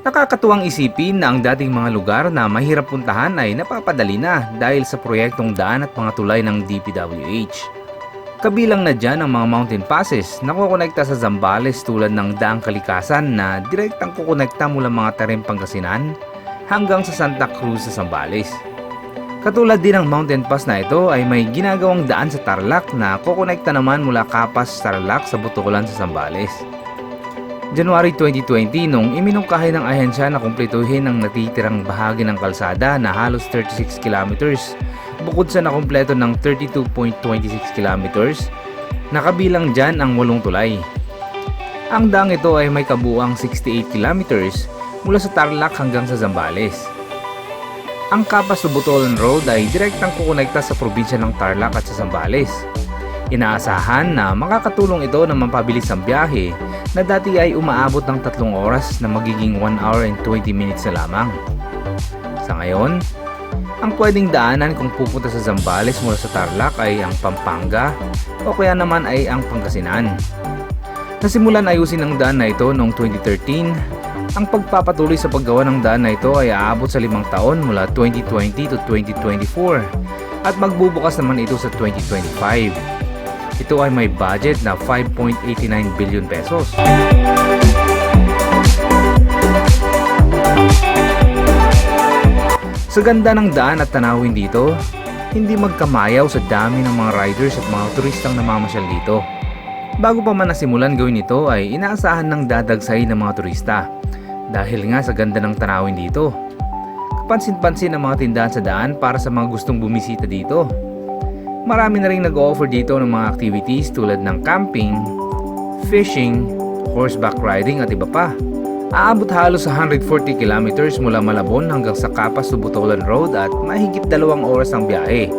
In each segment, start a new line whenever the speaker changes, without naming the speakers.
Nakakatuwang isipin na ang dating mga lugar na mahirap puntahan ay napapadali na dahil sa proyektong daan at mga tulay ng DPWH. Kabilang na dyan ang mga mountain passes na kukonekta sa Zambales tulad ng Daang Kalikasan na direktang kukonekta mula mga Tarim, Pangasinan hanggang sa Santa Cruz sa Zambales. Katulad din ng mountain pass na ito ay may ginagawang daan sa Tarlac na kukonekta naman mula Capas, Tarlac sa Botolan sa Zambales. January 2020 nung iminungkahi ng ahensya na kumpletuhin ang natitirang bahagi ng kalsada na halos 36 kilometers bukod sa nakumpleto ng 32.26 kilometers, nakabilang dyan ang 8 tulay. Ang daang ito ay may kabuuang 68 kilometers mula sa Tarlac hanggang sa Zambales. Ang Capas to Botolan Road ay direktang kukonekta sa probinsya ng Tarlac at sa Zambales. Inaasahan na makakatulong ito na mapabilis ang biyahe na dati ay umaabot ng 3 oras na magiging 1 hour and 20 minutes na lamang. Sa ngayon, ang pwedeng daanan kung pupunta sa Zambales mula sa Tarlac ay ang Pampanga o kaya naman ay ang Pangasinan. Nasimulan ayusin ang daan na ito noong 2013, ang pagpapatuloy sa paggawa ng daan na ito ay aabot sa 5 taon mula 2020 to 2024 at magbubukas naman ito sa 2025. Ito ay may budget na 5.89 billion pesos. Sa ganda ng daan at tanawin dito, hindi magkamayaw sa dami ng mga riders at mga turistang namamasyal dito. Bago pa man nasimulan gawin ito ay inaasahan ng dadagsay ng mga turista dahil nga sa ganda ng tanawin dito. Kapansin-pansin ang mga tindahan sa daan para sa mga gustong bumisita dito. Marami na rin nag-o-offer dito ng mga activities tulad ng camping, fishing, horseback riding at iba pa. Aabot halos sa 140 kilometers mula Malabon hanggang sa Capas to Botolan Road at mahigit 2 oras ang biyahe.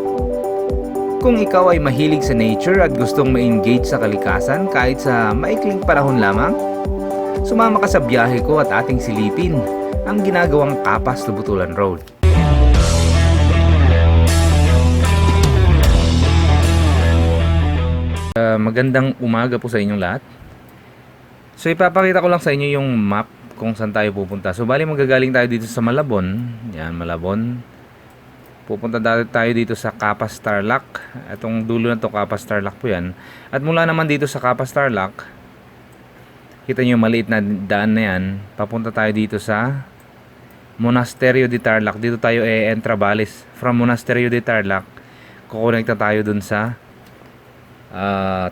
Kung ikaw ay mahilig sa nature at gustong ma-engage sa kalikasan kahit sa maikling panahon lamang, sumama ka sa biyahe ko at ating silipin ang ginagawang Capas to Botolan Road. Magandang umaga po sa inyong lahat. So ipapakita ko lang sa inyo yung map kung saan tayo pupunta. So bali magagaling tayo dito sa Malabon. Yan, Malabon. Pupunta tayo dito sa Capas Tarlac. Itong dulo na to Capas Tarlac po yan. At mula naman dito sa Capas Tarlac, kita nyo yung maliit na daan na yan. Papunta tayo dito sa Monasterio de Tarlac. Dito tayo Entrabales. From Monasterio de Tarlac, kukonekta tayo dun sa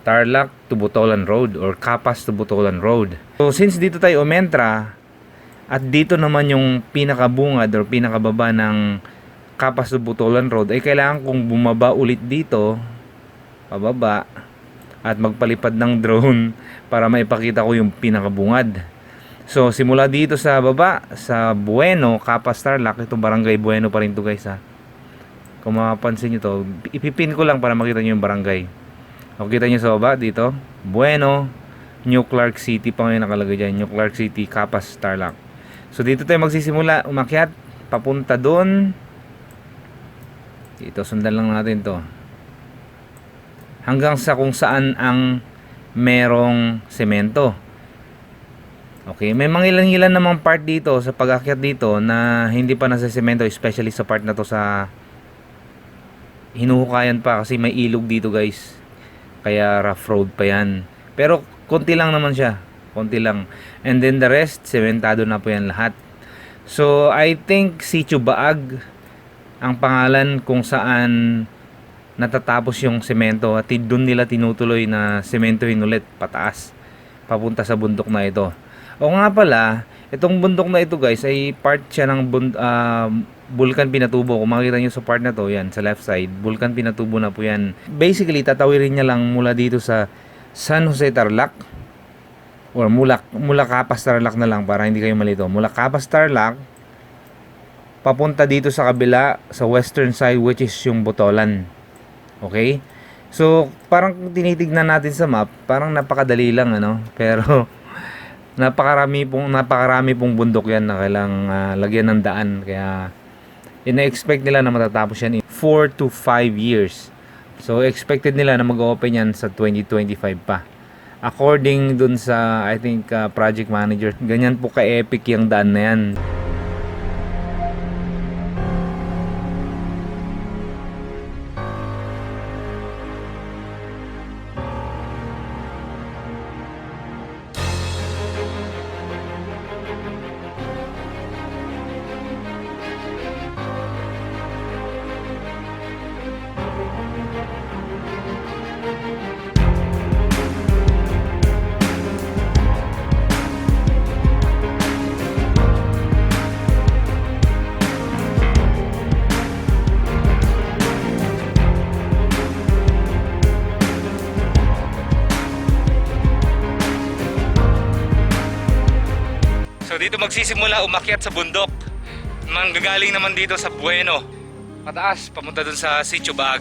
Tarlac to Botolan Road or Capas to Botolan Road. So since dito tayo umentra at dito naman yung pinakabungad or pinakababa ng Capas to Botolan Road, ay kailangan kong bumaba ulit dito pababa at magpalipad ng drone para maipakita ko yung pinakabungad. So simula dito sa baba sa Bueno, Capas Tarlac, ito barangay Bueno pa rin to guys ha. Kung mapapansin nyo to, ipipin ko lang para makita nyo yung barangay. Kita nyo sa baba dito, Bueno, New Clark City pa ngayon nakalagay dyan, New Clark City, Capas, Tarlac. So dito tayo magsisimula, umakyat, papunta doon. Dito, sundan lang natin to. Hanggang sa kung saan ang merong semento. Okay, may mangilan-ilan namang part dito sa pag-akyat dito na hindi pa nasa semento, especially sa part na to sa hinuhukayan pa kasi may ilog dito guys. Kaya rough road pa yan. Pero konti lang naman siya. Konti lang. And then the rest, sementado na po yan lahat. So I think Sitio Baag ang pangalan kung saan natatapos yung semento. At doon nila tinutuloy na sementohin ulit pataas. Papunta sa bundok na ito. O nga pala, itong bundok na ito guys ay part siya ng Bulkan Pinatubo. Kung makita nyo sa part na to, yan, sa left side, Bulkan Pinatubo na po yan. Basically, tatawirin niya lang mula dito sa San Jose Tarlac or mula Capas Tarlac na lang para hindi kayo malito. Mula Capas Tarlac, papunta dito sa kabila, sa western side which is yung Botolan. Okay? So, parang tinitignan natin sa map, parang napakadali lang, ano? Pero, napakarami pong bundok yan na kailangang lagyan ng daan. Kaya, ina-expect nila na matatapos yan in 4 to 5 years. So expected nila na mag-open yan sa 2025 pa. according dun sa I think project manager, ganyan po ka-epic yung daan na yan. So dito magsisimula umakyat sa bundok. Manggagaling naman dito sa Bueno. Pataas, pamunta dun sa Sitio Bag.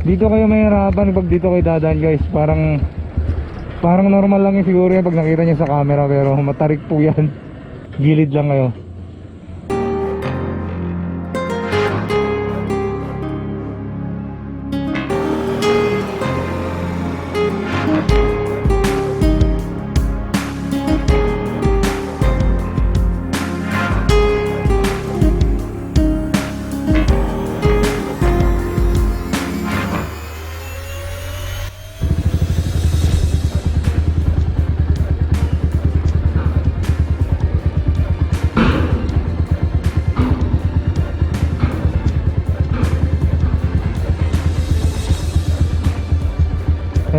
Dito kayo mahirapan pag dito kayo dadaan guys. Parang normal lang yung siguro yan pag nakita nyo sa camera, pero matarik po yan. Gilid lang kayo.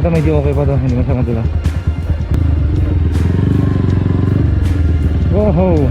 Ito medyo okay pa to, hindi masyadong madula. Wow!